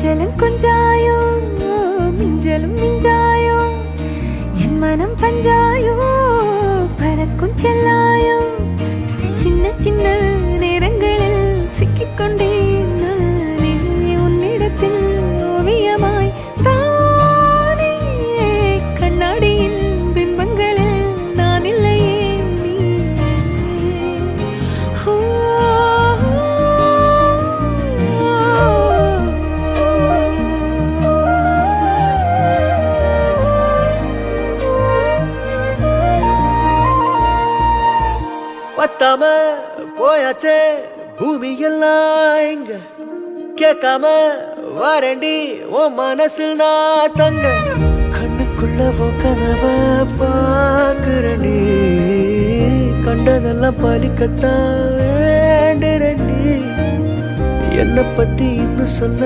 கொஞ்சலும் கொஞ்சாயோ மிஞ்சலும் மிஞ்சாயோ என் மனம் பஞ்சாயோ பறக்கும் செல்லாயோ சின்ன சின்ன நேரங்களில் சிக்கிக்கொண்டேன் நானே உன்னிடத்தில் ஓவியமாய் தானே கண்ணாடியின் பிம்பங்களில் நான் இல்லையே நீ பத்தாம போயாச்சே பூமி எல்லாம் இங்க கேட்காம வாரண்டி உன் மனசில் நான் தங்க கண்ணுக்குள்ள கனவ பாக்குறண்டி கண்டதெல்லாம் பலிக்கத்தான் வேண்டுறண்டி என்னை பத்தி இன்னும் சொல்ல